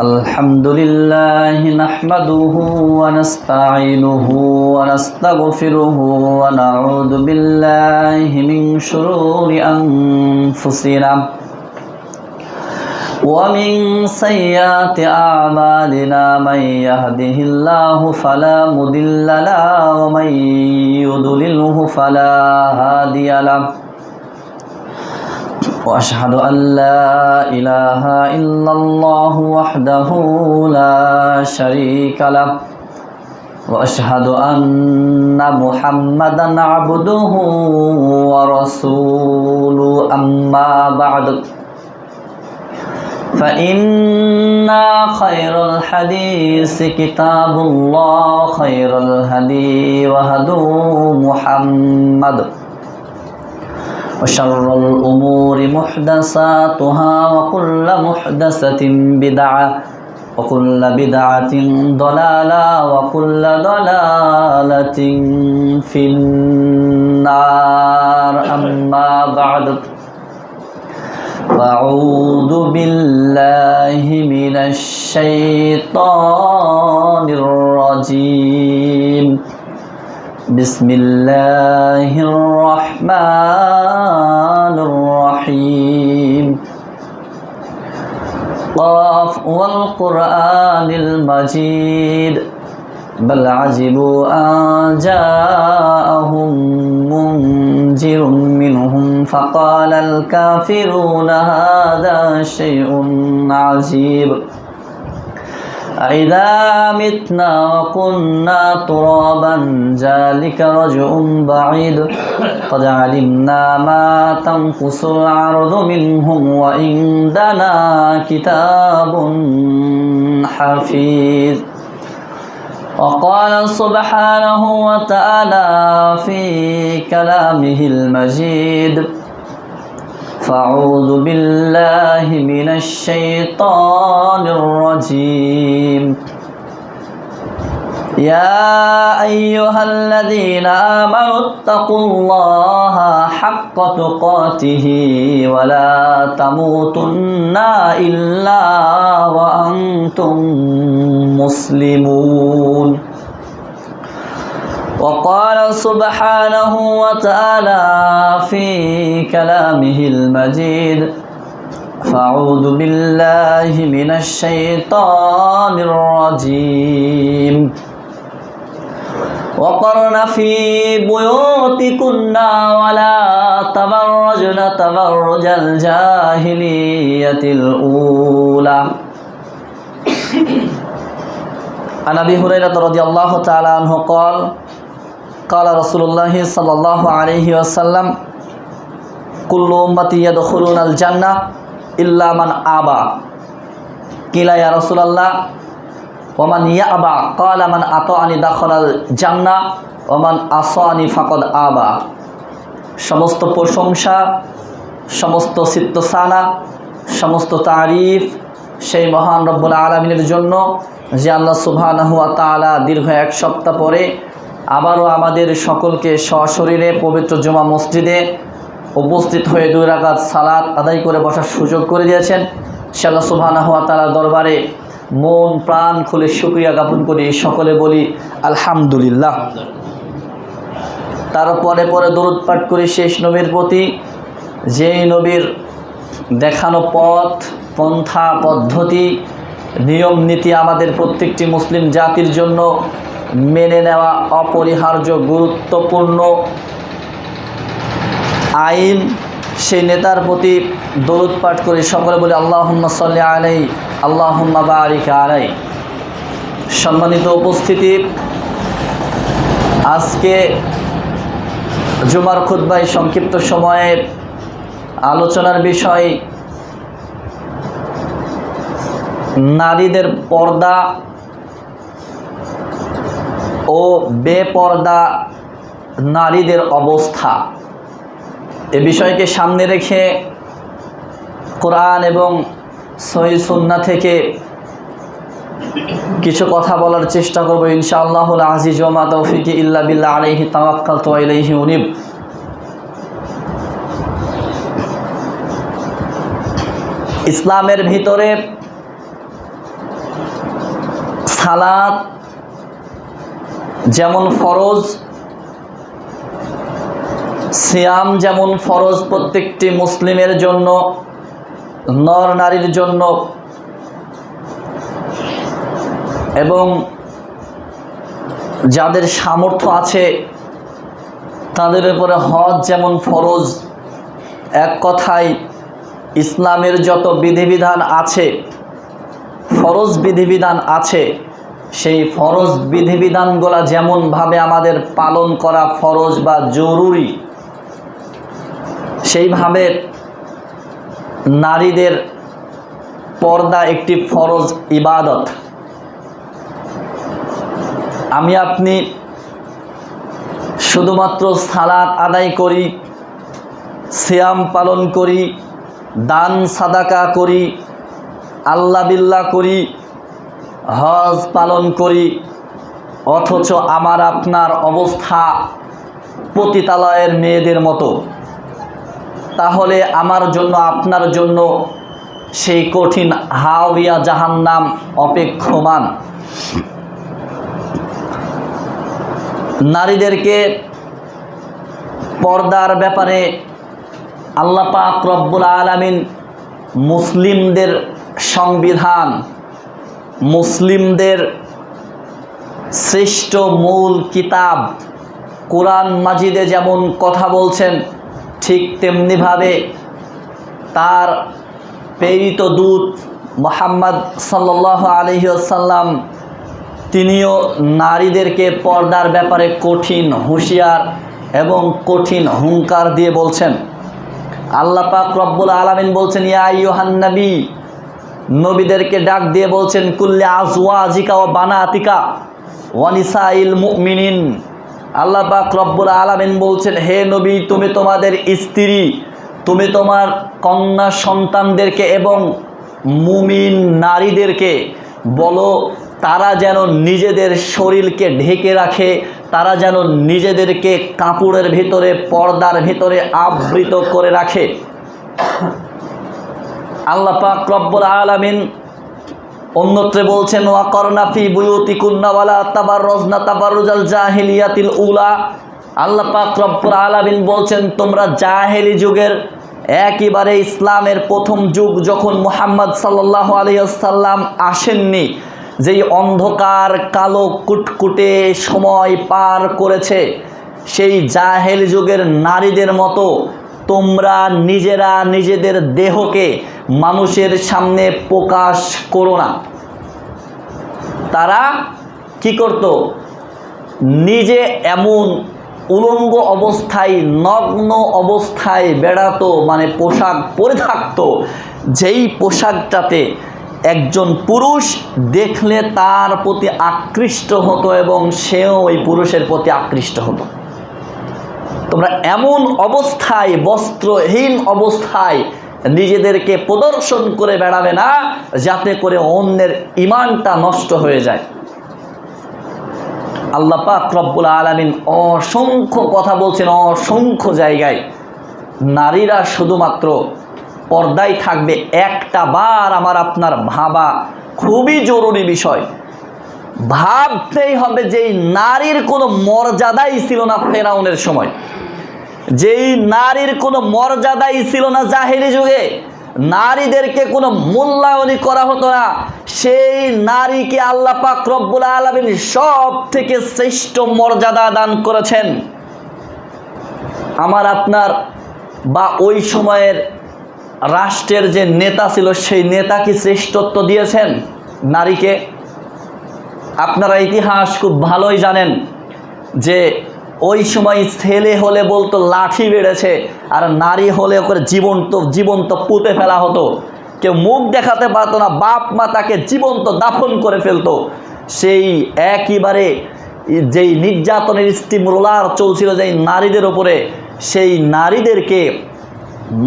আলহামদুলিল্লাহ নাহমাদুহু ওয়া নাস্তাঈনুহু ওয়া নাস্তাগফিরুহু ওয়া নাউযু বিল্লাহি মিন শুরুরি আনফুসিনা ওয়া মিন সাইয়্যাতি আ'মালিনা মান ইয়াহদিহিল্লাহু ফালা মুদিল্লা লাহু ওয়া মান ইউদ্লিলহু ফালা হাদিয়া লাহু وأشهد أن لا إله إلا الله وحده لا شريك له وأشهد أن محمدا عبده ورسوله أما بعد فإن خير الحديث كتاب الله خير الهدي وهدي محمد وشر الأمور محدثاتها وكل محدثة بدعة وكل بدعة ضلالة وكل ضلالة في النار أما بعد فأعوذ بالله من الشيطان الرجيم بسم الله الرحمن الرحيم قاف والقرآن المجيد بل عجبوا أن جاءهم منذر منهم فقال الكافرون هذا شيء عجيب أإذا متنا وكنا ترابا ذلك رجع بعيد قد علمنا ما تنقص الأرض منهم وعندنا كتاب حفيظ وقال سبحانه وتعالى في كلامه المجيد فأعوذ بالله من الشيطان الرجيم يا أيها الذين آمنوا اتقوا الله حق تقاته ولا تموتن إلا وأنتم مسلمون وقال سبحانه وتعالى في كلامه المجيد فأعوذ بالله من الشيطان الرجيم وقرن في بيوتكن ولا تبرجن تبرج الجاهلية الأولى عن أبي هريرة رضي الله تعالى عنه قال قال رسول الله صلى الله عليه وسلم كل أمتي يدخلون الجنة إلا من أبى قيل يا رسول الله ومن يأبى قال من أطاعني دخل الجنة ومن عصاني فقد أبى সমস্ত প্রশংসা সমস্ত সিদ্দসানা সমস্ত তারিফ সেই মহান রব্বুল আলামিনের জন্য যে আল্লাহ সুবহানাহু ওয়া তাআলা দীর্ঘ এক সপ্তাহ পরে আবারও আমাদের সকলকে সশরীরে পবিত্র জুমা মসজিদে উপস্থিত হয়ে 2 রাকাত সালাত আদায় করে বসার সুযোগ করে দিয়েছেন। সে আল্লাহ সুবহানাহু ওয়া তাআলার দরবারে মন প্রাণ খুলে শুকরিয়া জ্ঞাপন করি, সকলে বলি আলহামদুলিল্লাহ। তারপরে পরে দরুদ পাঠ করি শেষ নবীর প্রতি, যেই নবীর দেখানো পথ পন্থা পদ্ধতি নিয়ম নীতি আমাদের প্রত্যেকটি মুসলিম জাতির জন্য মেনে নেওয়া অপরিহার্য গুরুত্বপূর্ণ আইন, সেই নেতার প্রতি দরুদ পাঠ করি, সকলে বলি আল্লাহুম্মা সাল্লি আলাইহি আল্লাহুম্মা বারিক আলাইহি। সম্মানিত উপস্থিতি, আজকে জুমার খুতবায় সংক্ষিপ্ত সময়ে আলোচনার বিষয় নারীদের পর্দা ও বেপর্দা নারীদের অবস্থা। এ বিষয়কে সামনে রেখে কোরআন এবং সহিহ সুন্নাহ থেকে কিছু কথা বলার চেষ্টা করব ইনশাআল্লাহুল আজিজ ওয়া মা তাওফীকি ইল্লা বিল্লাহ আলাইহি তাওয়াক্কালতু ওয়া ইলাইহি উনীব। ইসলামের ভিতরে সালাত যেমন ফরজ, সিয়াম যেমন ফরজ প্রত্যেকটি মুসলিমের জন্য, নর নারীর জন্য, এবং যাদের সামর্থ্য আছে তাদের উপরে হজ যেমন ফরজ। এক কথায় ইসলামের যত বিধিবিধান আছে, ফরজ বিধিবিধান আছে, সেই ফরজ বিধিবিধানগুলো যেমনভাবে আমাদের পালন করা ফরজ বা জরুরি, সেইভাবে নারীদের পর্দা একটি ফরজ ইবাদত। আমি আপনি শুধুমাত্র সালাত আদায় করি, সিয়াম পালন করি, দান সাদাকা করি, আল্লাহ বিল্লাহ করি, হজ পালন করি, অথচ আমার আপনার অবস্থা পতিতালয়ের মেয়েদের মতো, তাহলে আমার জন্য আপনার জন্য সেই কঠিন হাওয়া জাহান্নাম অপেক্ষমান। নারীদেরকে পর্দার ব্যাপারে আল্লাহ পাক রব্বুল আলামিন মুসলিমদের সংবিধান, মুসলিমদের শ্রেষ্ঠ মূল কিতাব কোরআন মাজিদে যেমন কথা বলছেন, ঠিক তেমনিভাবে তার প্রেরিত দূত মুহাম্মদ সাল্লাল্লাহু আলাইহি ওয়াসাল্লাম তিনিও নারীদেরকে পর্দার ব্যাপারে কঠিন হুঁশিয়ার এবং কঠিন হুঙ্কার দিয়ে বলছেন। আল্লাহ পাক রব্বুল আলামিন বলছেন, ইয়া আইয়ুহান নবী, নবীদেরকে ডাক দিয়ে বলছেন, কুল্লি আজওয়াজিকা ওয়া বানাতিকা ওয়া নিসাইল মুমিনিন। আল্লাহ পাক রব্বুল আলামিন বলছেন, হে নবী, তুমি তোমাদের স্ত্রী, তুমি তোমার কন্যা সন্তানদেরকে এবং মুমিন নারীদেরকে বলো তারা যেন নিজেদের শরীরকে ঢেকে রাখে, তারা যেন নিজেদেরকে কাপড়ের ভিতরে, পর্দার ভিতরে আবৃত করে রাখে। আল্লাহ পাক রব্বুল আলামিন অন্যত্রে বলছেন, ওয়াকরনা ফি বুয়ুতিকুন্না ওয়ালা তাবাররুজনা তাবাররুজাল জাহিলিয়াতিল উলা। আল্লাহ পাক রব্বুল আলামিন বলছেন, তোমরা জাহেলি যুগের একেবারে ইসলামের প্রথম যুগ যখন মুহাম্মদ সাল্লাল্লাহু আলাইহি ওয়াসাল্লাম আসেননি, যেই অন্ধকার কালো কুটকুটে সময় পার করেছে, সেই জাহেল যুগের নারীদের মতো তোমরা নিজেরা নিজেদের দেহকে মানুষের সামনে প্রকাশ করো না। তারা কি করত? নিজে এমন উলঙ্গ অবস্থায়, নগ্ন অবস্থায় বেড়াতো, মানে পোশাক পরে থাকতো, যেই পোশাকটাতে একজন পুরুষ দেখলে তার প্রতি আকৃষ্ট হতো এবং সেও ওই পুরুষের প্রতি আকৃষ্ট হতো। তোমরা এমন অবস্থায়, বস্ত্রহীন অবস্থায় নিজেদেরকে প্রদর্শন করে বেড়াবে না, যাতে করে অন্যের ঈমানটা নষ্ট হয়ে যায়। আল্লাহ পাক রব্বুল আলামিন অসংখ্য কথা বলছেন, অসংখ্য জায়গায়। নারীরা শুধুমাত্র পর্দায় থাকবে, একটা বার আমার আপনার ভাবা খুবই জরুরি বিষয়। ভাবতেই হবে যেই নারীর কোনো মর্যাদাই ছিল না ফেরাউনের সময়, যেই নারীর কোনো মর্যাদাই ছিল না জাহেলি যুগে, নারীদেরকে কোনো মূল্যায়নই করা হতো না, সেই নারীকে আল্লাহ পাক রব্বুল আলামিন সব থেকে শ্রেষ্ঠ মর্যাদা দান করেছেন। আমার আপনার বা ওই সময়ের রাষ্ট্রের যে নেতা ছিল, সেই নেতা কি শ্রেষ্ঠত্ব দিয়েছেন নারীকে? আপনারা ইতিহাস খুব ভালোই জানেন যে ওই সময় ছেলে হলে বলতো লাঠি বেড়েছে, আর নারী হলে ওকে জীবন্ত পুঁতে ফেলা হতো। কেউ মুখ দেখাতে পারতো না, বাপ মা তাকে জীবন্ত দাফন করে ফেলতো। সেই একেবারে যেই নির্যাতনের স্টিম রোলার চলছিল যেই নারীদের ওপরে, সেই নারীদেরকে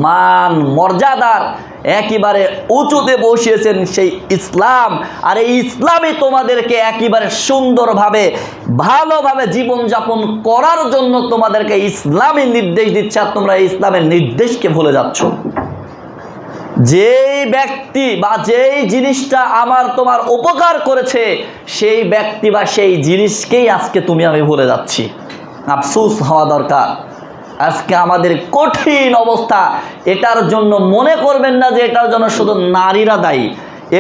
মান মর্যাদার একেবারে উঁচুতে বসিয়েছেন সেই ইসলাম। আর এই ইসলামই তোমাদেরকে একেবারে সুন্দরভাবে, ভালোভাবে জীবনযাপন করার জন্য তোমাদেরকে ইসলামী নির্দেশ দিচ্ছে, আর তোমরা ইসলামের নির্দেশকে ভুলে যাচ্ছ। যেই ব্যক্তি বা যেই জিনিসটা আমার তোমার উপকার করেছে সেই ব্যক্তি বা সেই জিনিসকেই আজকে তুমি আমি ভুলে যাচ্ছি। আফসোস হওয়া দরকার। আজকে আমাদের কঠিন অবস্থা। এটার জন্য মনে করবেন না যে এটার জন্য শুধু নারীরা দায়ী।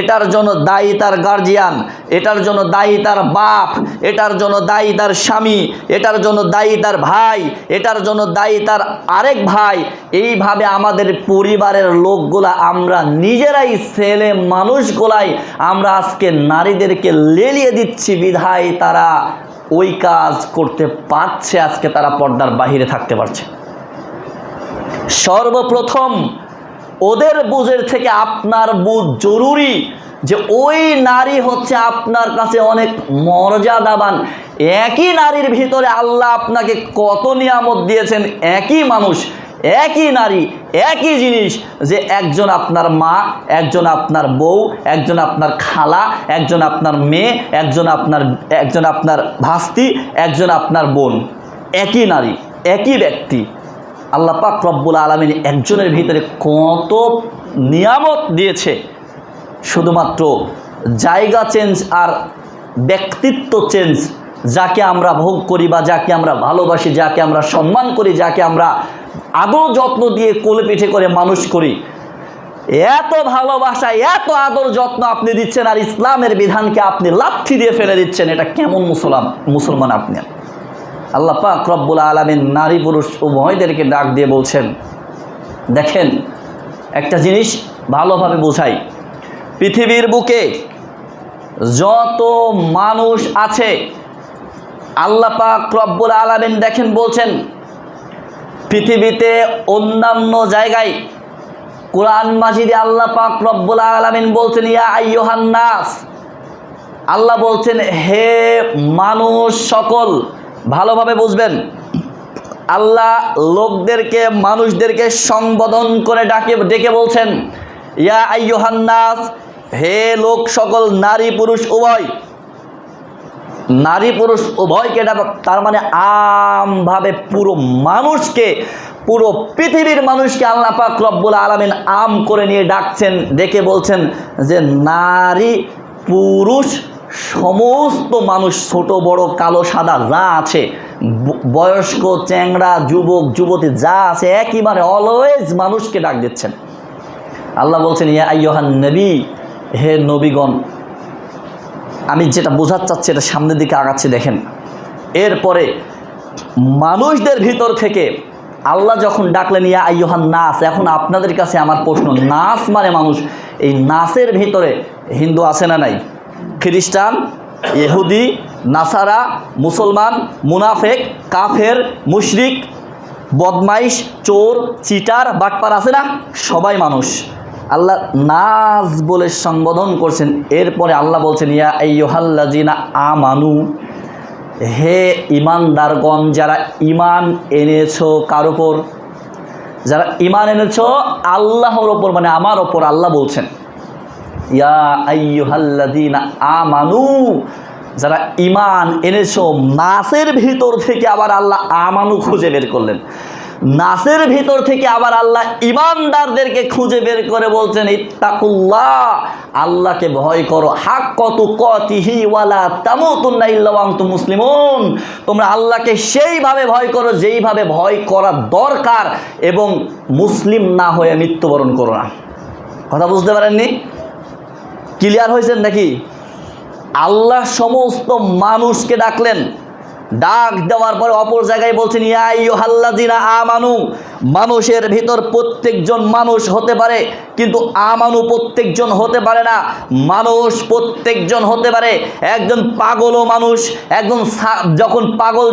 এটার জন্য দায়ী তার গার্জিয়ান, এটার জন্য দায়ী তার বাপ, এটার জন্য দায়ী তার স্বামী, এটার জন্য দায়ী তার ভাই, এটার জন্য দায়ী তার আরেক ভাই। এইভাবে আমাদের পরিবারের লোকগুলা, আমরা নিজেরাই ছেলে মানুষগুলাই আমরা আজকে নারীদেরকে লেলিয়ে দিচ্ছি বিধায় তারা ওই কাজ করতে পারছে, আজকে তারা পর্দার বাহিরে থাকতে পারছে। সর্বপ্রথম ওদের বুঝের থেকে আপনার বুঝ জরুরি যে ওই নারী হচ্ছে আপনার কাছে অনেক মর্যাদাবান। একই নারীর ভিতরে আল্লাহ আপনাকে কত নিয়ামত দিয়েছেন, একই মানুষ, একই নারী, একই জিনিস, যে একজন আপনার মা, একজন আপনার বউ, একজন আপনার খালা, একজন আপনার মেয়ে, একজন আপনার ভাস্তি, একজন আপনার বোন। একই নারী, একই ব্যক্তি। আল্লাহ পাক রব্বুল আলামিন একজনের ভিতরে কত নিয়ামত দিয়েছে। শুধুমাত্র জায়গা চেঞ্জ আর ব্যক্তিত্ব চেঞ্জ, যাকে আমরা ভোগ করি বা যাকে আমরা ভালোবাসি, যাকে আমরা সম্মান করি, যাকে আমরা আদর যত্ন দিয়ে কোলে পিঠে করে মানুষ করি, এত ভালোবাসা, এত আদর যত্ন আপনি দিচ্ছেন, আর ইসলামের বিধানকে আপনি লাথি দিয়ে ফেলে দিচ্ছেন। এটা কেমন মুসলমান আপনি? আল্লাহ পাক রব্বুল আলামিন নারী পুরুষ উভয়দেরকে ডাক দিয়ে বলছেন, দেখেন একটা জিনিস ভালোভাবে বোঝাই। পৃথিবীর বুকে যত মানুষ আছে, আল্লাহ পাক রব্বুল আলামিন দেখেন বলছেন, পৃথিবীতে অন্যান্য জায়গায় কোরআন মাজিদে আল্লাহ পাক রব্বুল আলামিন বলছেন, ইয়া আইয়ুহান নাস, আল্লাহ বলছেন হে মানুষ সকল। ভালোভাবে বুঝবেন, আল্লাহ লোকদেরকে, মানুষদেরকে সম্বোধন করে ডেকে বলছেন, ইয়া আইয়ুহান নাস, হে লোক সকল, নারী পুরুষ উভয়। নারী পুরুষ উভয়কে, তার মানে আমভাবে পুরো মানুষকে, পুরো পৃথিবীর মানুষকে আল্লাহ পাক রব্বুল আলামিন আম করে নিয়ে ডাকছেন, ডেকে বলছেন যে নারী পুরুষ সমস্ত মানুষ, ছোট বড়, কালো সাদা যা আছে, বয়স্ক চ্যাংড়া যুবক যুবতী যা আছে, একইবারে অলওয়েজ মানুষকে ডাক দিচ্ছেন। আল্লাহ বলছেন, ইয়া আইয়ুহান নবী, হে নবীগণ। আমি যেটা বোঝাতে চাচ্ছি এটা সামনের দিকে আগাচ্ছি, দেখেন। এরপরে মানুষদের ভিতর থেকে আল্লাহ যখন ডাকলেন ইয়া আইয়ুহান নাস, এখন আপনাদের কাছে আমার প্রশ্ন, নাস মানে মানুষ, এই নাসের ভিতরে হিন্দু আছে না নাই? খ্রিস্টান, ইহুদি, নাসারা, মুসলমান, মুনাফেক, কাফের, মুশরিক, বদমাইশ, চোর, চিটার, বাটপার আছে না? সবাই মানুষ। আল্লাহ নাস বলে সম্বোধন করছেন। এরপরে আল্লাহ বলছেন, ইয়া আইয়ুহাল্লাযিনা আমানু, হে ইমানদারগণ, যারা ইমান এনেছো কার ওপর? যারা ইমান এনেছো আল্লাহর ওপর, মানে আমার ওপর। আল্লাহ বলছেন ইয়া আইয়ুহাল্লাযিনা আমানু, যারা ইমান এনেছো। নাসের ভিতর থেকে আবার আল্লাহ আমানু খুঁজে বের করলেন। নাসের ভিতর থেকে আবার আল্লাহ ইমানদারদেরকে খুঁজে বের করে বলছেন, ইত্তাকুল্লাহ, আল্লাহকে ভয় করো, হাক্কা তুকাতিহি ওয়ালা তামুতুন্না ইল্লা ওয়া আনতুম মুসলিমুন। তোমরা আল্লাহকে সেইভাবে ভয় করো যেইভাবে ভয় করা দরকার, এবং মুসলিম না হয়ে মৃত্যুবরণ করো না। কথা বুঝতে পারেননি? ক্লিয়ার হয়েছেন নাকি? আল্লাহ সমস্ত মানুষকে ডাকলেন, ডাক দেওয়ার পরে অপর জায়গায় বলছেন ইয়া আইয়ুহাল্লাযিনা আমানু, মানুষের ভিতর প্রত্যেকজন মানুষ হতে পারে, কিন্তু আমানু প্রত্যেকজন হতে পারে না। মানুষ প্রত্যেকজন হতে পারে, একজন পাগলও মানুষ, একজন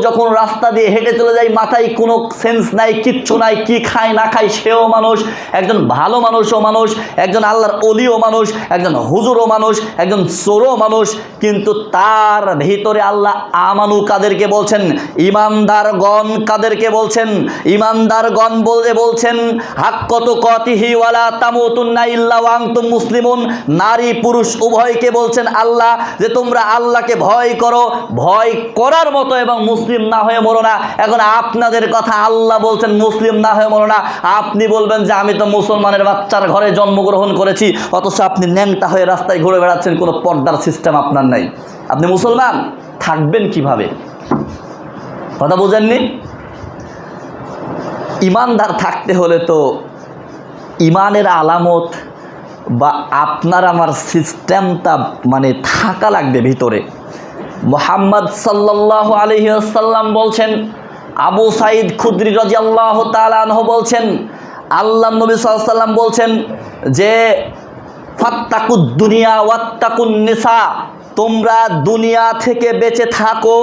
যখন রাস্তা দিয়ে হেঁটে চলে যায়, মাথায় কোনো সেন্স নাই, কিচ্ছু নাই, কি খায় না খায় সেও মানুষ। একজন ভালো মানুষও মানুষ, একজন আল্লাহর ওলিও মানুষ, একজন হুজুরও মানুষ, একজন চোরও মানুষ। কিন্তু তার ভিতরে আল্লাহ আমানু কাদেরকে বলছেন? ইমানদারগণ কাদেরকে বলছেন? ইমানদারগণ বলছেন হাক্কা তুকাতিহি ওয়ালা তামুতুন্না ইল্লা ওয়া আনতুম মুসলিমুন। নারী পুরুষ উভয়কে বলছেন আল্লাহ যে তোমরা আল্লাহকে ভয় করো, ভয় করার মতো, এবং মুসলিম না হয়ে মরো না। এখন আপনাদের কথা আল্লাহ বলছেন মুসলিম না হয়ে মরো না, আপনি বলবেন যে আমি তো মুসলমানের বাচ্চার ঘরে জন্মগ্রহণ করেছি, অথচ আপনি ন্যাংটা হয়ে রাস্তায় ঘুরে বেড়াচ্ছেন, কোনো পর্দার সিস্টেম আপনার নাই। আপনি মুসলমান থাকবেন কিভাবে? কথা বুঝেননি? ইমানদার থাকতে হলে তো ইমানের আলামত বা আপনার আমার সিস্টেমটা মানে থাকা লাগবে ভিতরে। মুহাম্মদ সাল্লাল্লাহু আলাইহি ওয়াসাল্লাম বলছেন, আবু সাঈদ খুদরি রাদিয়াল্লাহু তাআলা আনহু বলছেন, আল্লাহর নবী সাল্লাল্লাহু আলাইহি ওয়াসাল্লাম বলছেন যে ফাত্তাকুদ দুনিয়া ওয়াত্তাকুন নিসা, তোমরা দুনিয়া থেকে বেঁচে থাকো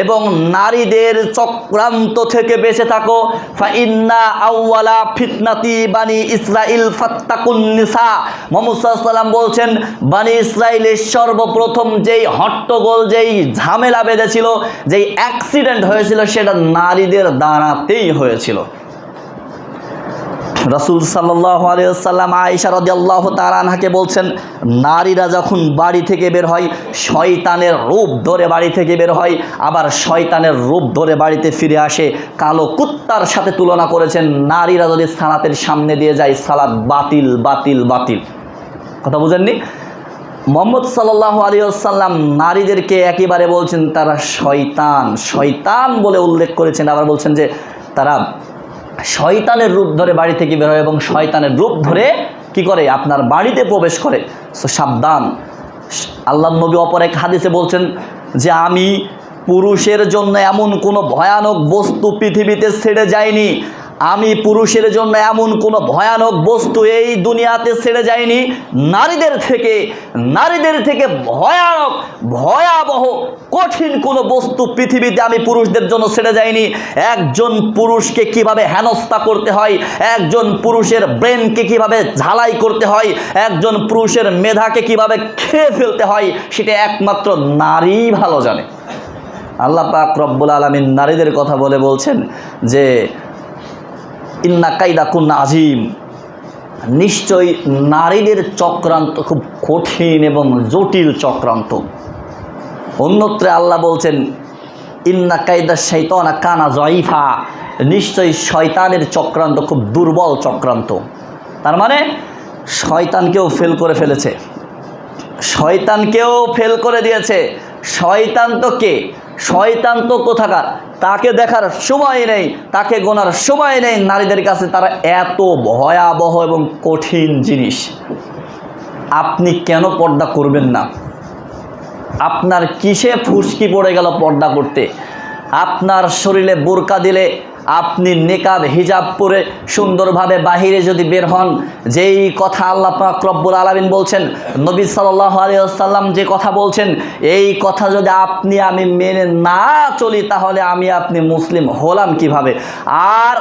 এবং নারীদের চক্রান্ত থেকে বেঁচে থাকো। ফাইন্না আউওয়ালা ফিতনাতি বানি ইসরাইল ফাত্তাকুন নিসা। মুহাম্মদ সাল্লাল্লাহু আলাইহি ওয়াসাল্লাম বলছেন বানি ইসরাইলের সর্বপ্রথম যেই হট্টগোল, যেই ঝামেলা বেঁধেছিল, যেই অ্যাক্সিডেন্ট হয়েছিল, সেটা নারীদের দ্বারাতেই হয়েছিল। রাসূল সাল্লাল্লাহু আলাইহি ওয়াসাল্লাম আয়েশা রাদিয়াল্লাহু তাআলা আনহাকে বলছেন, নারীরা যখন বাড়ি থেকে বের হয় শয়তানের রূপ ধরে বাড়ি থেকে বের হয়, আবার শয়তানের রূপ ধরে বাড়িতে ফিরে আসে। কালো কুত্তার সাথে তুলনা করেছেন, নারীরা যদি সালাতের সামনে দিয়ে যায় সালাত বাতিল বাতিল বাতিল। কথা বুঝেননি? মুহাম্মদ সাল্লাল্লাহু আলাইহি ওয়াসাল্লাম নারীদেরকে একেবারে বলছেন তারা শয়তান, শয়তান বলে উল্লেখ করেছেন। আবার বলছেন যে তারা শয়তানের রূপ ধরে বাড়ি থেকে বের হয় এবং শয়তানের রূপ ধরে কি করে আপনার বাড়িতে প্রবেশ করে। সো সাবধান। আল্লাহর নবী অপর এক হাদিসে বলছেন যে আমি পুরুষের জন্য এমন কোনো ভয়ানক বস্তু পৃথিবীতে ছেড়ে যাইনি, আমি পুরুষের জন্য এমন কোনো ভয়ানক বস্তু এই দুনিয়াতে ছেড়ে যাইনি নারীদের থেকে ভয়ানক ভয়াবহ কঠিন কোনো বস্তু পৃথিবীতে আমি পুরুষদের জন্য ছেড়ে যাইনি। একজন পুরুষকে কিভাবে হেনস্থা করতে হয়, একজন পুরুষের ব্রেনকে কিভাবে ঝালাই করতে হয়, একজন পুরুষের মেধাকে কিভাবে খেয়ে ফেলতে হয়, সেটা একমাত্র নারী ভালো জানে। আল্লাহ পাক রব্বুল আলামিন নারীদের কথা বলে বলছেন যে ইন্না কাইদাকুন্না আজিম, নিশ্চয়ই নারীদের চক্রান্ত খুব কঠিন এবং জটিল চক্রান্ত। অন্যত্রে আল্লাহ বলছেন ইন্না কাইদা শাইতানা কানা যায়ীফা, নিশ্চয়ই শয়তানের চক্রান্ত খুব দুর্বল চক্রান্ত। তার মানে শয়তানকেও ফেল করে ফেলেছে, শয়তানকেও ফেল করে দিয়েছে। শয়তান তো কে? শয়তান তো কোথাকার, তাকে দেখার সময় নেই, তাকে গোনার সময় নেই। নারীদের কাছে তারা এত ভয়াবহ এবং কঠিন জিনিস। আপনি কেন পর্দা করবেন না? আপনার কিসে ফুসকি পড়ে গেল পর্দা করতে? আপনার শরীরে বোরকা দিলে, আপনি নেকাব হিজাব পরে সুন্দরভাবে বাহিরে যদি বের হন, যেই কথা আল্লাহ পাক রব্বুল আলামিন বলছেন, নবী সাল্লাল্লাহু আলাইহি ওয়াসাল্লাম যে কথা বলছেন, এই কথা যদি আপনি আমি মেনে না চলি, তাহলে আমি আপনি মুসলিম হলাম কিভাবে? আর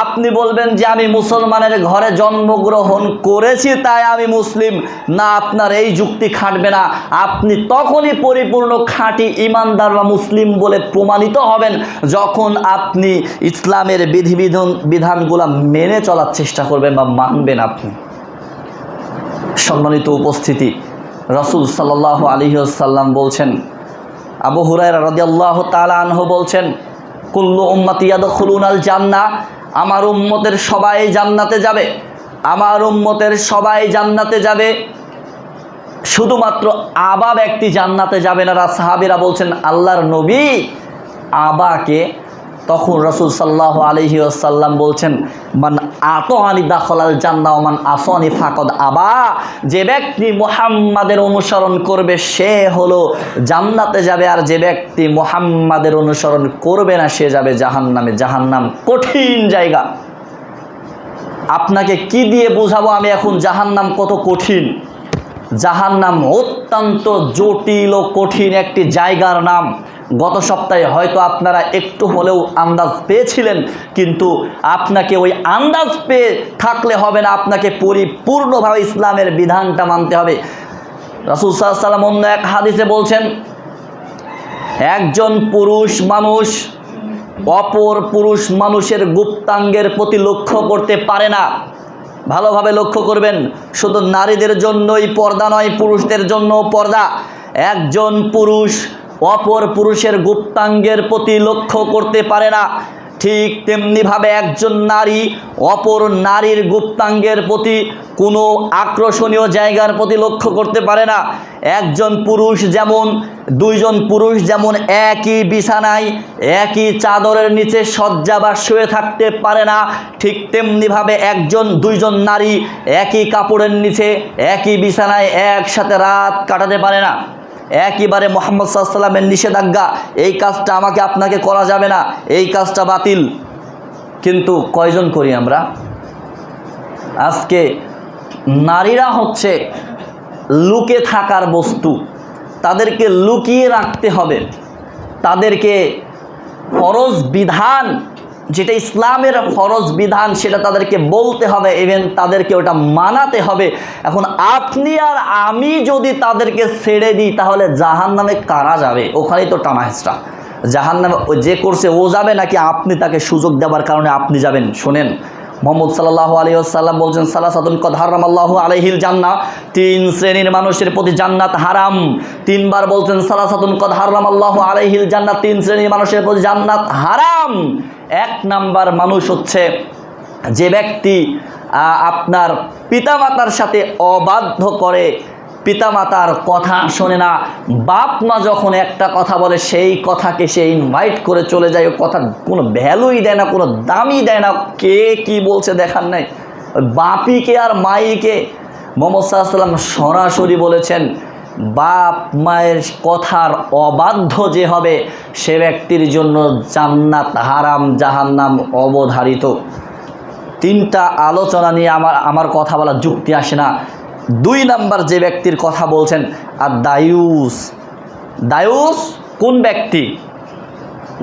আপনি বলবেন যে আমি মুসলমানের ঘরে জন্মগ্রহণ করেছি তাই আমি মুসলিম। না, আপনার এই যুক্তি খাটবে না। আপনি তখনই পরিপূর্ণ খাঁটি ইমানদার বা মুসলিম বলে প্রমাণিত হবেন যখন আপনি ইসলামের বিধানগুলো মেনে চলার চেষ্টা করবেন বা মানবেন আপনি। সম্মানিত উপস্থিতি, রাসূল সাল্লাল্লাহু আলাইহি ওয়াসাল্লাম বলছেন, আবু হুরায়রা রাদিয়াল্লাহু তাআলা আনহু বলছেন, কুল্লু উম্মতি ইয়াদখুলুনাল জান্নাহ, আমার উম্মতের সবাই জান্নাতে যাবে, আমার উম্মতের সবাই জান্নাতে যাবে, শুধুমাত্র আবা ব্যক্তি জান্নাতে যাবে না। সাহাবীরা বলছেন আল্লাহর নবী আবাকে? তখন রাসূল সাল্লাল্লাহু আলাইহি ওয়াসাল্লাম বলছেন, মান আতাআনি দাখালাল জান্নাহ ওয়া মান আসানি ফাকাদ আবা, যে ব্যক্তি মুহাম্মাদের অনুসরণ করবে সে হলো জান্নাতে যাবে, আর যে ব্যক্তি মুহাম্মাদের অনুসরণ করবে না সে যাবে জাহান্নামে। জাহান্নাম কঠিন জায়গা। আপনাকে কি দিয়ে বোঝাবো আমি এখন জাহান্নাম কত কঠিন? জাহান্নাম অত্যন্ত জটিল ও কঠিন একটি জায়গার নাম। গত সপ্তাহে হয়তো আপনারা একটু হলেও আন্দাজ পেয়েছিলেন, কিন্তু আপনাকে ওই আন্দাজ পেয়ে থাকলে হবে না, আপনাকে পরিপূর্ণভাবে ইসলামের বিধানটা মানতে হবে। রাসূল সাল্লাল্লাহু আলাইহি ওয়াসাল্লাম অন্য এক হাদিসে বলছেন, একজন পুরুষ মানুষ অপর পুরুষ মানুষের গুপ্তাঙ্গের প্রতি লক্ষ্য করতে পারে না। ভালোভাবে লক্ষ্য করবেন, শুধু নারীদের জন্যই পর্দা নয়, পুরুষদের জন্য পর্দা। একজন পুরুষ অপর পুরুষের গুপ্তাঙ্গের প্রতি লক্ষ্য করতে পারে না, ঠিক তেমনিভাবে একজন নারী অপর নারীর গুপ্তাঙ্গের প্রতি কোনো আকর্ষণীয় জায়গার প্রতি লক্ষ্য করতে পারে না। একজন পুরুষ যেমন, দুইজন পুরুষ যেমন একই বিছানায় একই চাদরের নিচে শয্যা বা শুয়ে থাকতে পারে না, ঠিক তেমনিভাবে দুইজন নারী একই কাপড়ের নিচে একই বিছানায় একসাথে রাত কাটাতে পারে না। একইবারে মুহাম্মদ সাল্লাল্লাহু আলাইহি ওয়াসাল্লামের নিষেধাজ্ঞা, এই কাজটা আমাকে আপনাকে করা যাবে না, এই কাজটা বাতিল। কিন্তু কয়জন করি আমরা? আজকে নারীরা হচ্ছে লুকে থাকার বস্তু, তাদেরকে লুকিয়ে রাখতে হবে, তাদেরকে ফরজ বিধান, যেটা ইসলামের ফরজ বিধান সেটা তাদেরকে বলতে হবে, ইভেন তাদেরকে ওটা মানাতে হবে। এখন আপনি আর আমি যদি তাদেরকে ছেড়ে দিই তাহলে জাহান্নামে কারা যাবে? ওখানেই তো টানা হেঁচড়া। জাহান্নামে যে করছে ও যাবে নাকি আপনি তাকে সুযোগ দেওয়ার কারণে আপনি যাবেন? শোনেন, মুহাম্মদ সাল্লাল্লাহু আলাইহি ওয়াসাল্লাম বলছেন, সালাসাতুন কদ হারামাল্লাহু আলাইহিল জান্নাহ, 3 শ্রেণীর মানুষের প্রতি জান্নাত হারাম। 3 বার বলছেন সালাসাতুন কদ হারামাল্লাহু আলাইহিল জান্নাহ, 3 শ্রেণীর মানুষের প্রতি জান্নাত হারাম। 1 নাম্বার মানুষ হচ্ছে যে ব্যক্তি আপনার পিতামাতার সাথে অবাধ্য করে, পিতামাতার কথা শোনে না। বাপ মা যখন একটা কথা বলে সেই কথাকে সে ইনভাইট করে চলে যায়, ও কথা কোনো ভ্যালুই দেয় না, কোনো দামই দেয় না, কে কি বলছে দেখার নাই। বাপিকে আর মাইকে মুহাম্মদ সাল্লাল্লাহু আলাইহি ওয়াসাল্লাম সরাসরি বলেছেন, বাপ মায়ের কথার অবাধ্য যে হবে সে ব্যক্তির জন্য জান্নাত হারাম, জাহান্নাম অবধারিত। 3টা আলোচনা নিয়ে আমার কথা বলার যুক্তি আসে না। 2 নাম্বার যে ব্যক্তির কথা বলছেন, আর দায়ুস। দায়ুস কোন ব্যক্তি?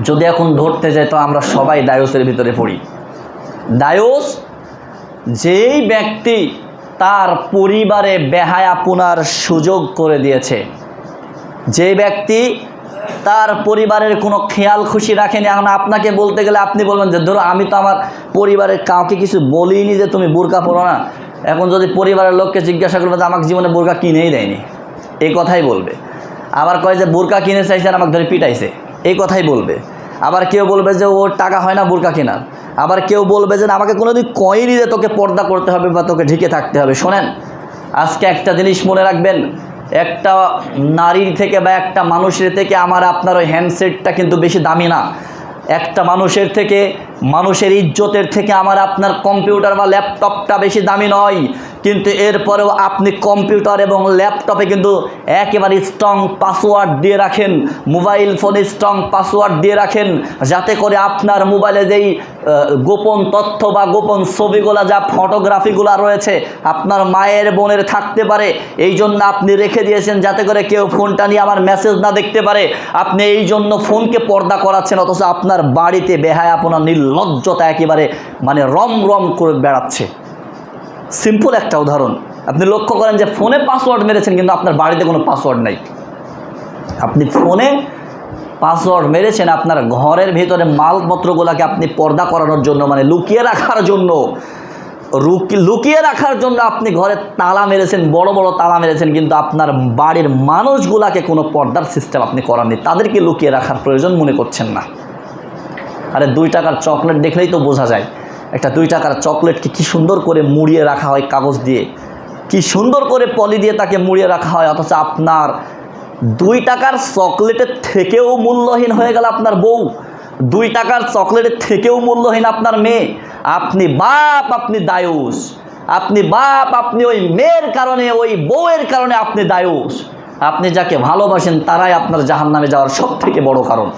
যদি এখন ধরতে যাই তো আমরা সবাই দায়ুসের ভিতরে পড়ি। দায়ুস যেই ব্যক্তি তার পরিবারে বেহায়াপনার সুযোগ করে দিয়েছে, যে ব্যক্তি তার পরিবারের কোনো খেয়াল খুশি রাখেনি। এখন আপনাকে বলতে গেলে আপনি বলবেন যে ধরো আমি তো আমার পরিবারের কাউকে কিছু বলিনি যে তুমি বোরকা পরো না। এখন যদি পরিবারের লোককে জিজ্ঞাসা করবে যে আমাকে জীবনে বোরকা কিনেই দেয়নি, এই কথাই বলবে। আবার কয় যে বোরকা কিনে চাইছে আর আমাকে ধরে পিটাইছে, এই কথাই বলবে। আবার কেউ বলবে যে ওর টাকা হয় না বোরকা কেনার। আবার কেউ বলবে যে আমাকে কোনোদিন কয়নি যে তোকে পর্দা করতে হবে বা তোকে ঢেকে থাকতে হবে। শোনেন, আজকে একটা জিনিস মনে রাখবেন, একটা নারীর থেকে বা একটা মানুষের থেকে আমার আপনার ওই হ্যান্ডসেটটা কিন্তু বেশি দামি না। একটা মানুষের থেকে, মানুষের ইজ্জতের থেকে আমার আপনার কম্পিউটার বা ল্যাপটপটা বেশি দামি নয়। কিন্তু এরপরেও আপনি কম্পিউটার এবং ল্যাপটপে কিন্তু একেবারে স্ট্রং পাসওয়ার্ড দিয়ে রাখেন, মোবাইল ফোনে স্ট্রং পাসওয়ার্ড দিয়ে রাখেন, যাতে করে আপনার মোবাইলে যেই গোপন তথ্য বা গোপন ছবিগুলো, যা ফটোগ্রাফিগুলো রয়েছে আপনার মায়ের বোনের থাকতে পারে, এই জন্য আপনি রেখে দিয়েছেন যাতে করে কেউ ফোনটা নিয়ে আমার মেসেজ না দেখতে পারে। আপনি এই জন্য ফোনকে পর্দা করাচ্ছেন, অথচ আপনার বাড়িতে বেহায়াপনা, নির্লজ্জতা একেবারে মানে রম রম করে বেড়াচ্ছে। সিম্পল একটা উদাহরণ, আপনি লক্ষ্য করেন যে ফোনে পাসওয়ার্ড মেরেছেন কিন্তু আপনার বাড়িতে কোনো পাসওয়ার্ড নাই। আপনি ফোনে পাসওয়ার্ড মেরেছেন আপনার ঘরের ভিতরে মালপত্রগুলোকে আপনি পর্দা করানোর জন্য, মানে লুকিয়ে রাখার জন্য, লুকিয়ে রাখার জন্য আপনি ঘরে তালা মেরেছেন, বড় বড় তালা মেরেছেন, কিন্তু আপনার বাড়ির মানুষগুলাকে কোনো পর্দার সিস্টেম আপনি করাননি, তাদেরকে লুকিয়ে রাখার প্রয়োজন মনে করছেন না। আরে 2 টাকার চকলেট দেখলেই তো বোঝা যায়, একটা 2 টাকার চকলেটকে কি সুন্দর করে মুড়িয়ে রাখা হয় কাগজ দিয়ে, কি সুন্দর করে পলি দিয়ে তাকে মুড়িয়ে রাখা হয়, অথচ আপনার 2 টাকার চকলেটের থেকেও মূল্যহীন হয়ে গেল আপনার বউ, 2 টাকার চকলেটের থেকেও মূল্যহীন আপনার মেয়ে। আপনি বাপ, আপনি দায়ুস, আপনি বাপ, আপনি ওই মেয়ের কারণে, ওই বউয়ের কারণে আপনি দায়ুস। আপনি যাকে ভালোবাসেন তারাই আপনার জাহান্নামে যাওয়ার সবথেকে বড় কারণ,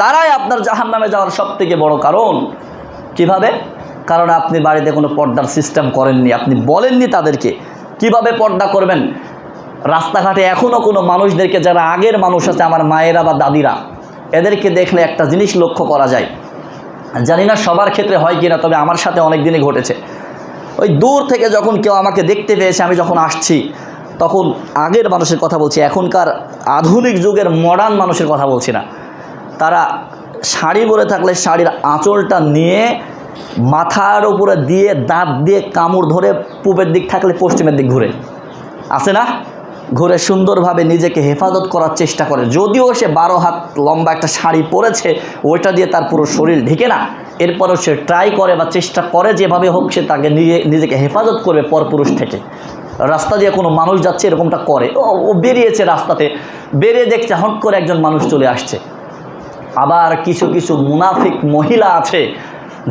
তারাই আপনার জাহান্নামে যাওয়ার সবথেকে বড় কারণ। কিভাবে? কারণ আপনি বাড়িতে কোনো পর্দার সিস্টেম করেননি, আপনি বলেননি তাদেরকে কিভাবে পর্দা করবেন। রাস্তাঘাটে এখনও কোনো মানুষদেরকে, যারা আগের মানুষ আছে, আমার মায়েরা বা দাদিরা, এদেরকে দেখলে একটা জিনিস লক্ষ্য করা যায়, জানি না সবার ক্ষেত্রে হয় কিনা, তবে আমার সাথে অনেক দিনই ঘটেছে। ওই দূর থেকে যখন কেউ আমাকে দেখতে পেয়েছে, আমি যখন আসছি, তখন আগের মানুষের কথা বলছি, এখনকার আধুনিক যুগের মডার্ন মানুষের কথা বলছি না, তারা শাড়ি পরে থাকলে শাড়ির আঁচলটা নিয়ে মাথার উপরে দিয়ে দাঁত দিয়ে কামড় ধরে পূবের দিক থাকলে পশ্চিমের দিক ঘুরে, আছে না, ঘুরে সুন্দরভাবে নিজেকে হেফাজত করার চেষ্টা করে। যদিও সে 12 হাত লম্বা একটা শাড়ি পরেছে, ওইটা দিয়ে তার পুরো শরীর ঢেকে না, এরপরও সে ট্রাই করে বা চেষ্টা করে যেভাবে হোক সে তাকে নিজেকে হেফাজত করবে পরপুরুষ থেকে। রাস্তা দিয়ে কোনো মানুষ যাচ্ছে এরকমটা করে, ও বেরিয়েছে রাস্তাতে, বেরিয়ে দেখছে হট করে একজন মানুষ চলে আসছে। আবার কিছু কিছু মুনাফিক মহিলা আছে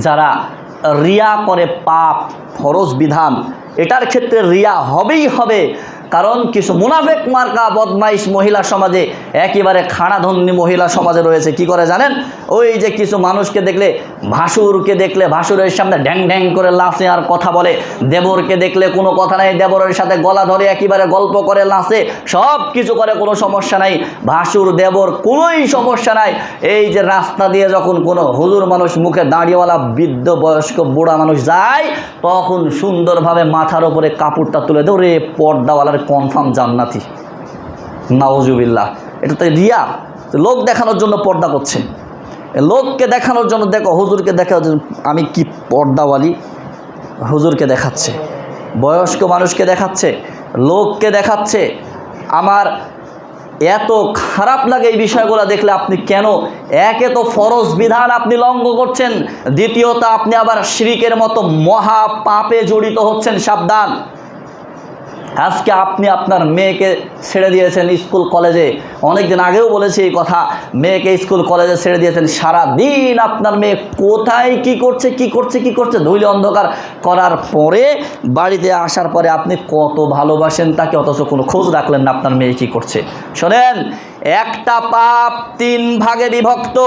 যারা রিয়া করে, পাপ ফরজ বিধান, এটার ক্ষেত্রে রিয়া হবেই হবে। কারণ কিছু মুনাফিক মার্কা বদমাইশ মহিলা সমাজে, একেবারে খাড়াধন্যী মহিলা সমাজে রয়েছে। কি করে জানেন? ওই যে কিছু মানুষকে দেখলে, ভাসুরকে দেখলে ভাসুরের সামনে ঢ্যাং ঢ্যাং করে লাসে আর কথা বলে, দেবরকে দেখলে কোনো কথা নাই, দেবরের সাথে গলা ধরে একেবারে গল্প করে লাসে, সব কিছু করে, কোনো সমস্যা নাই, ভাসুর দেবর কোনোই সমস্যা নাই। এই যে রাস্তা দিয়ে যখন কোনো হুজুর মানুষ, মুখে দাঁড়িয়েওয়ালা বৃদ্ধ বয়স্ক বুড়া মানুষ যায়, তখন সুন্দরভাবে মাথার ওপরে কাপড়টা তুলে ধরে পর্দাওয়ালার কনফার্ম জান্নাতি, নাউজুবিল্লাহ। এটা তো রিয়া, লোক দেখানোর জন্য পর্দা করছে, লোককে দেখানোর জন্য। দেখো হুজুরকে দেখানোর জন্য আমি কি পর্দাওয়ালি, হুজুরকে দেখাচ্ছে, বয়স্ক মানুষকে দেখাচ্ছে, লোককে দেখাচ্ছে। আমার এত খারাপ লাগে এই বিষয়গুলো দেখলে। আপনি কেন, একে তো ফরজ বিধান আপনি লঙ্ঘন করছেন, দ্বিতীয়ত আপনি আবার শিরকের মতো মহা পাপে জড়িত হচ্ছেন। সাবধান। আজকে আপনি আপনার মেয়েকে ছেড়ে দিয়েছেন স্কুল কলেজে, অনেক দিন আগেও বলেছি এই কথা, মেয়েকে স্কুল কলেজে ছেড়ে দিয়েছেন। সারা দিন আপনার মেয়ে কোথায় কি করছে ধুইলে অন্ধকার করার পরে বাড়িতে আসার পরে আপনি কত ভালোবাসেন তাকে, অথচ কোনো খোঁজ রাখলেন না আপনার মেয়ে কি করছে। শোনেন, একটা পাপ 3 ভাগে বিভক্ত,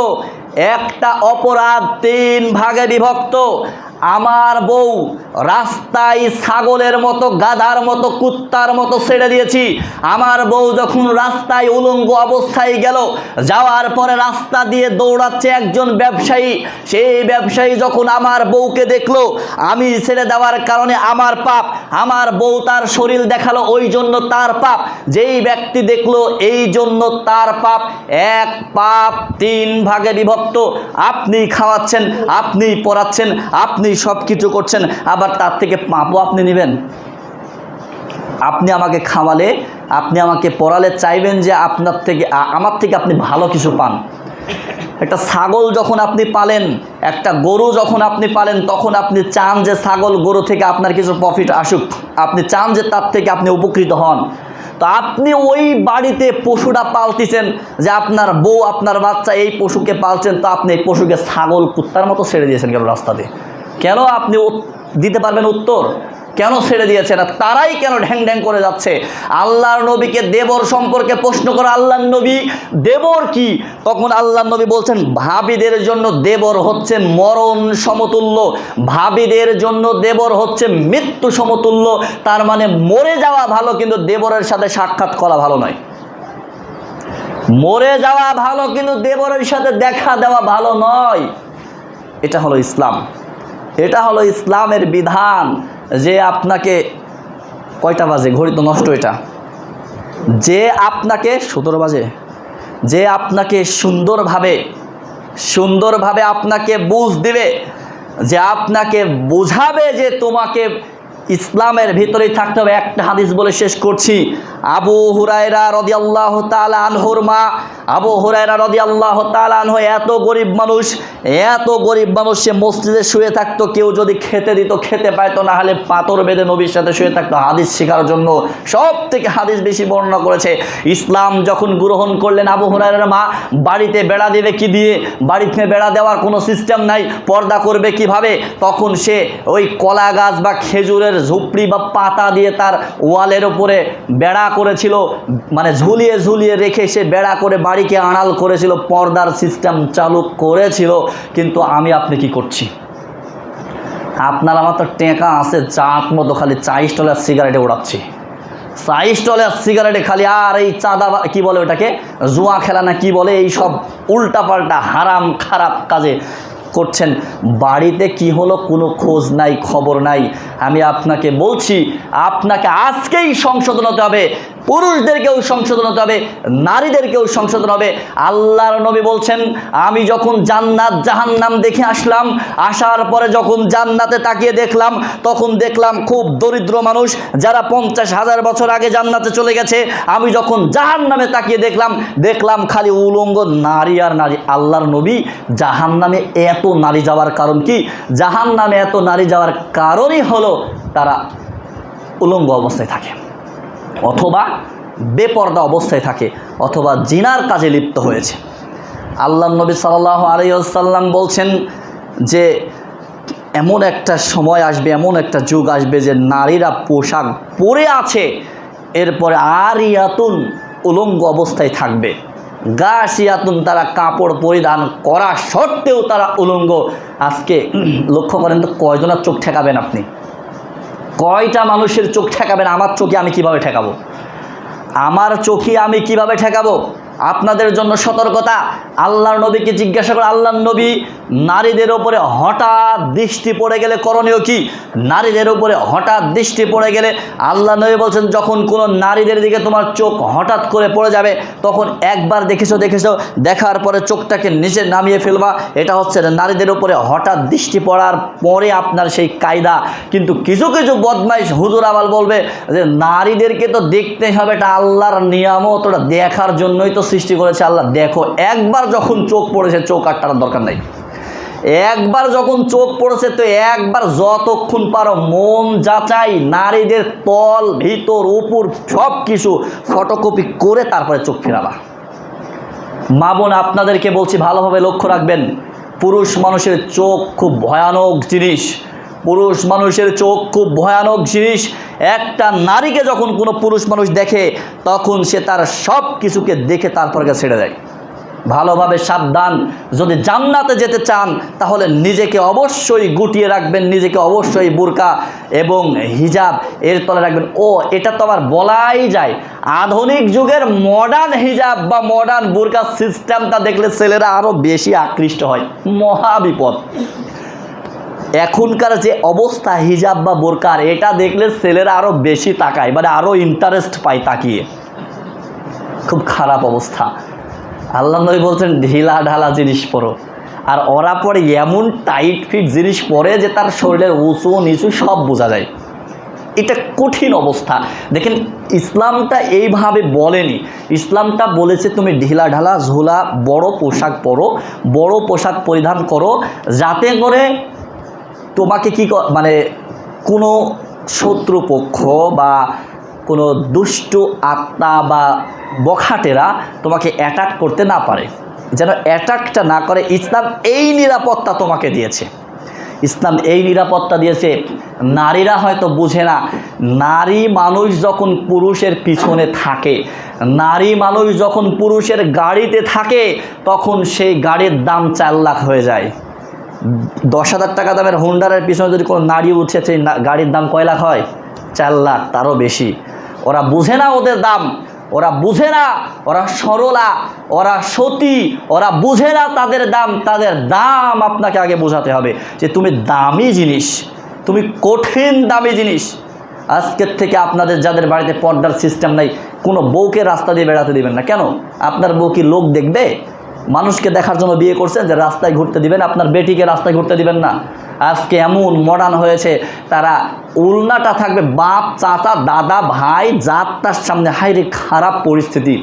একটা অপরাধ 3 ভাগে বিভক্ত। আমার বউ রাস্তায় ছাগলের মতো, গাধার মতো, কুত্তার মতো ছেড়ে দিয়েছি। আমার বউ যখন রাস্তায় উলঙ্গ অবস্থায় গেল, যাওয়ার পরে রাস্তা দিয়ে দৌড়াচ্ছে একজন ব্যবসায়ী। সেই ব্যবসায়ী যখন আমার বউকে দেখলো, আমি ছেড়ে দেওয়ার কারণে আমার পাপ, আমার বউ তার শরীর দেখালো ওই জন্য তার পাপ, যেই ব্যক্তি দেখলো এই জন্য তার পাপ। এক পাপ 3 ভাগে বিভক্ত। আপনি খাওয়াচ্ছেন, আপনি পড়াচ্ছেন, আপনি সব কিছু করছেন, আবার তার থেকে পাপও আপনি নেবেন। আপনি আমাকে খাওয়ালে, আপনি আমাকে পড়ালে চাইবেন যে আপনার থেকে, আমার থেকে আপনি ভালো কিছু পান। একটা ছাগল যখন আপনি পালেন, একটা গরু যখন আপনি পালেন, তখন আপনি চান যে ছাগল গরু থেকে আপনার কিছু প্রফিট আসুক, আপনি চান যে তার থেকে আপনি উপকৃত হন। তো আপনি ওই বাড়িতে পশুটা পালতেছেন, যে আপনার বউ, আপনার বাচ্চা এই পশুকে পালছেন, তো আপনি এই পশুকে ছাগল কুত্তার মতো ছেড়ে দিয়েছেন কেন রাস্তাতে? কেন? আপনি দিতে পারবেন উত্তর, কেন ছেড়ে দিয়েছে না? তারাই কেন ঢ্যাং ঢ্যাং করে যাচ্ছে? আল্লাহর নবীকে দেবর সম্পর্কে প্রশ্ন করে, আল্লাহর নবী দেবর কি? তখন আল্লাহর নবী বলছেন, ভাবিদের জন্য দেবর হচ্ছে মরণ সমতুল্য, ভাবিদের জন্য দেবর হচ্ছে মৃত্যু সমতুল্য। তার মানে মরে যাওয়া ভালো, কিন্তু দেবরের সাথে সাক্ষাৎ করা ভালো নয়। মরে যাওয়া ভালো, কিন্তু দেবরের সাথে দেখা দেওয়া ভালো নয়। এটা হলো ইসলাম, এটা হলো ইসলামের বিধান। যে আপনাকে, কয়টা বাজে? ঘড়ি তো নষ্ট। এটা যে আপনাকে 17 বাজে, যে আপনাকে সুন্দরভাবে আপনাকে বুঝ দিবে, যে আপনাকে বুঝাবে যে তোমাকে ইসলামের ভিতরেই থাকতে হবে। একটা হাদিস বলে শেষ করছি। আবু হুরায়রা রাদিয়াল্লাহু তাআলা আনহুর মা, আবু হুরায়রা রাদিয়াল্লাহু তাআলা আনহু এত গরিব মানুষ, সে মসজিদে শুয়ে থাকতো। কেউ যদি খেতে দিত খেতে পাইতো, না হলে পাথর বেঁধে নবীর সাথে শুয়ে থাকতো হাদিস শেখার জন্য। সব থেকে হাদিস বেশি বর্ণনা করেছে। ইসলাম যখন গ্রহণ করলেন, আবু হুরায়রার মা বাড়িতে বেড়া দেবে কি দিয়ে? বাড়িতে বেড়া দেওয়ার কোনো সিস্টেম নাই, পর্দা করবে কিভাবে? তখন সে ওই কলা গাছ বা খেজুরের ঝুপড়ি বা পাতা দিয়ে তার ওয়ালের উপরে বেড়া করেছিল, মানে ঝুলিয়ে ঝুলিয়ে রেখে সে বেড়া করে বাড়িকে আড়াল করেছিল, পর্দার সিস্টেম চালু করেছিল। কিন্তু আমি আপনি কি করছি? আপনার আমার তো টেকা আছে চাঁদ মতো, খালি 4 স্টলের সিগারেটে ওড়াচ্ছি, 4 স্টলের সিগারেটে খালি, আর এই চাঁদা কি বলে ওটাকে, জুয়া খেলা না কি বলে, এই সব উল্টাপাল্টা হারাম খারাপ কাজে করছেন। বাড়িতে কি হলো কোনো খোঁজ নাই, খবর নাই। আমি আপনাকে বলছি, আপনাকে আজকেই সংশোধন হতে হবে। পুরুষদেরকেও সংশোধন হতে হবে, নারীদেরকেও সংশোধন হবে। আল্লাহর নবী বলছেন, আমি যখন জান্নাত জাহান্নাম দেখে আসলাম, আসার পরে যখন জান্নাতে তাকিয়ে দেখলাম, তখন দেখলাম খুব দরিদ্র মানুষ যারা 50,000 বছর আগে জান্নাতে চলে গেছে। আমি যখন জাহান্নামে তাকিয়ে দেখলাম খালি উলঙ্গ নারী আর নারী। আল্লাহর নবী জাহান্নামে এত নারী যাওয়ার কারণ কি? জাহান্নামে এত নারী যাওয়ার কারণই হলো তারা উলঙ্গ অবস্থায় থাকে, অথবা বেপর্দা অবস্থায় থাকে, অথবা জিনার কাজে লিপ্ত হয়েছে। আল্লাহর নবী সাল্লাল্লাহু আলাইহি ওয়াসাল্লাম বলছেন যে এমন একটা সময় আসবে, এমন একটা যুগ আসবে যে নারীরা পোশাক পরে আছে, এরপরে আরিয়াতুন উলঙ্গ অবস্থায় থাকবে, গাশিয়াতুন তারা কাপড় পরিধান করা সত্ত্বেও তারা উলঙ্গ। আজকে লক্ষ্য করেন তো, কয়জনের চোখ ঠেকাবেন আপনি? কয়টা মানুষের চোখ ঠেকাবেন? আমার চোখে আমি কিভাবে ঠেকাবো? আমার চোখে আমি কিভাবে ঠেকাবো? আপনাদের জন্য সতর্কতা। আল্লাহর নবীকে জিজ্ঞাসা করে, আল্লাহর নবী নারীদের ওপরে হঠাৎ দৃষ্টি পড়ে গেলে করণীয় কি? নারীদের উপরে হঠাৎ দৃষ্টি পড়ে গেলে আল্লাহর নবী বলছেন, যখন কোনো নারীদের দিকে তোমার চোখ হঠাৎ করে পড়ে যাবে, তখন একবার দেখেছো, দেখার পরে চোখটাকে নিচে নামিয়ে ফেলবা। এটা হচ্ছে নারীদের উপরে হঠাৎ দৃষ্টি পড়ার পরে আপনার সেই কায়দা। কিন্তু কিছু কিছু বদমাইশ হুজুর আবার বলবে যে নারীদেরকে তো দেখতে হবে, এটা আল্লাহর নিয়ামত, ওটা দেখার জন্যই তো সৃষ্টি করেছে আল্লাহ। দেখো, একবার যখন চোখ পড়েছে চোখ আর টানার দরকার নাই। একবার যখন চোখ পড়েছে তো একবার যতক্ষণ পারো মন যাচাই, নারীদের তল ভিতর উপর সব কিছু ফটোকপি করে তারপরে চোখ ফেরাবা। মা বোন, আপনাদেরকে বলছি ভালোভাবে লক্ষ্য রাখবেন, পুরুষ মানুষের চোখ খুব ভয়ানক জিনিস। পুরুষ মানুষের চোখ খুব ভয়ানক জিনিস। একটা নারীকে যখন কোনো পুরুষ মানুষ দেখে, তখন সে তার সব কিছুকে দেখে তারপরে ছেড়ে দেয়। ভালোভাবে সাবধান। যদি জান্নাতে যেতে চান তাহলে নিজেকে অবশ্যই গুটিয়ে রাখবেন, নিজেকে অবশ্যই বুরকা এবং হিজাব এর তলে রাখবেন। ও, এটা তো আবার বলাই যায়, আধুনিক যুগের মডার্ন হিজাব বা মডার্ন বুরকা সিস্টেমটা দেখলে ছেলেরা আরও বেশি আকৃষ্ট হয়। মহাবিপদ। এখনকার যে অবস্থা হিজাব বা বোরকার, এটা দেখলে ছেলেরা আরও বেশি তাকায়, মানে আরও ইন্টারেস্ট পায় তাকিয়ে। খুব খারাপ অবস্থা। আল্লাহ নবী বলছেন ঢিলা ঢালা জিনিস পরো, আর ওরা পরে এমন টাইট ফিট জিনিস পরে যে তার শরীরের উঁচু নিচু সব বোঝা যায়। এটা কঠিন অবস্থা। দেখেন, ইসলামটা এইভাবে বলেনি। ইসলামটা বলেছে তুমি ঢিলা ঢালা ঝোলা বড় পোশাক পরো, বড় পোশাক পরিধান করো, যাতে করে তোমাকে মানে কোনো শত্রুপক্ষ বা কোনো দুষ্ট আত্মা বা বখাটেরা তোমাকে অ্যাটাক করতে না পারে, যেন অ্যাটাকটা না করে। ইসলাম এই নিরাপত্তা তোমাকে দিয়েছে। ইসলাম এই নিরাপত্তা দিয়েছে। নারীরা হয়তো বুঝে না, নারী মানুষ যখন পুরুষের পিছনে থাকে, নারী মানুষ যখন পুরুষের গাড়িতে থাকে, তখন সেই গাড়ির দাম 4 লাখ হয়ে যায়। 10,000 টাকা দামের হুন্ডারের পিছনে যদি কোনো নারী উঠে, সেই গাড়ির দাম কয় লাখ হয়? 4 লাখ, তারও বেশি। ওরা বুঝে না ওদের দাম, ওরা বুঝে না, ওরা সরলা, ওরা সতী, ওরা বুঝে না তাদের দাম। তাদের দাম আপনাকে আগে বোঝাতে হবে যে তুমি দামি জিনিস, তুমি কঠিন দামি জিনিস। আজকের থেকে আপনাদের যাদের বাড়িতে পর্দার সিস্টেম নাই, কোনো বউকে রাস্তা দিয়ে বেড়াতে দিবেন না। কেন? আপনার বউ কি লোক দেখবে? মানুষকে দেখার জন্য বিয়ে করছেন যে রাস্তায় ঘুরতে দিবেন? আপনার বেটিকে রাস্তায় ঘুরতে দিবেন না। আজকে এমন মডার্ন হয়েছে, তারা উলনাটা থাকবে বাপ, চাচা, দাদা, ভাই, জাত তার সামনে। হায়রে খারাপ পরিস্থিতি।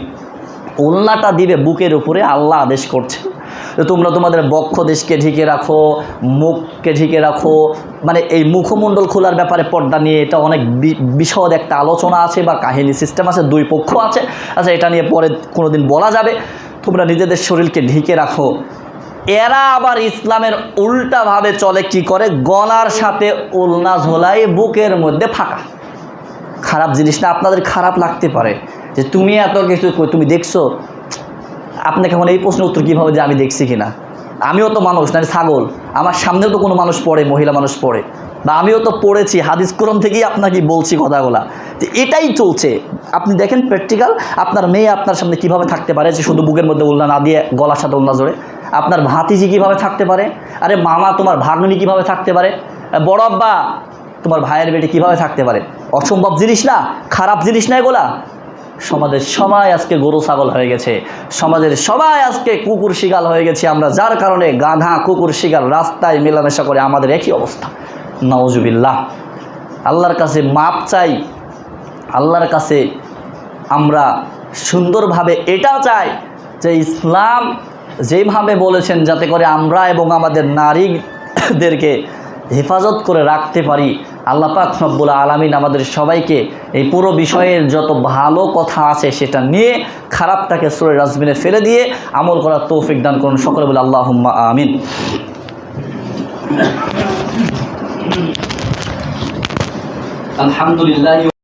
উলনাটা দিবে বুকের উপরে। আল্লাহ আদেশ করছে যে তোমরা তোমাদের বক্ষ দেশকে ঢেকে রাখো, মুখকে ঢেকে রাখো। মানে এই মুখমণ্ডল খোলার ব্যাপারে পর্দা নিয়ে এটা অনেক বিশদ একটা আলোচনা আছে বা কাহিনী সিস্টেম আছে, 2 পক্ষ আছে। আচ্ছা, এটা নিয়ে পরে কোনো দিন বলা যাবে। তোমরা নিজেদের শরীরকে ঢেকে রাখো। এরা আবার ইসলামের উল্টাভাবে চলে। কি করে? গলার সাথে ওলনা ঝোলাই, বুকের মধ্যে ফাঁকা। খারাপ জিনিস না? আপনাদের খারাপ লাগতে পারে যে তুমি এত কিছু তুমি দেখছো। আপনাকে এখন এই প্রশ্নের উত্তর কীভাবে যে আমি দেখছি কিনা? আমিও তো মানুষ, না ছাগল? আমার সামনেও তো কোনো মানুষ পড়ে, মহিলা মানুষ পড়ে, বা আমিও তো পড়েছি। হাদিস কোরআন থেকেই আপনাকে বলছি কথাগুলা। তো এটাই চলছে। আপনি দেখেন প্র্যাকটিক্যাল, আপনার মেয়ে আপনার সামনে কিভাবে থাকতে পারে যে শুধু বুকের মধ্যে ওলনা না দিয়ে গলার সাথে ওলনা জোড়ে? আপনার ভাতিজি কিভাবে থাকতে পারে? আরে মামা তোমার ভাগ্নি কিভাবে থাকতে পারে? বড় আব্বা তোমার ভাইয়ের বেটি কিভাবে থাকতে পারে? অসম্ভব জিনিস না? খারাপ জিনিস না এগুলা? সমাজের সবাই আজকে গরু ছাগল হয়ে গেছে, সমাজের সবাই আজকে কুকুর শিকাল হয়ে গেছে আমরা, যার কারণে গাধা কুকুর শিকাল রাস্তায় মেলামেশা করে আমাদের একই অবস্থা। নাউজুবিল্লাহ। আল্লাহর কাছে মাপ চাই, আল্লাহর কাছে আমরা সুন্দরভাবে এটা চাই যে ইসলাম যেভাবে বলেছেন যাতে করে আমরা এবং আমাদের নারীদেরকে হেফাজত করে রাখতে পারি। আল্লাহ পাক রব্বুল আলামিন আমাদের সবাইকে এই পুরো বিষয়ের যত ভালো কথা আছে সেটা নিয়ে খারাপটাকে সূরা ডাস্টবিনে ফেলে দিয়ে আমল করার তৌফিক দান করুন। সকলে বলে আল্লাহুম্মা আমিন। আলহামদুলিল্লাহ।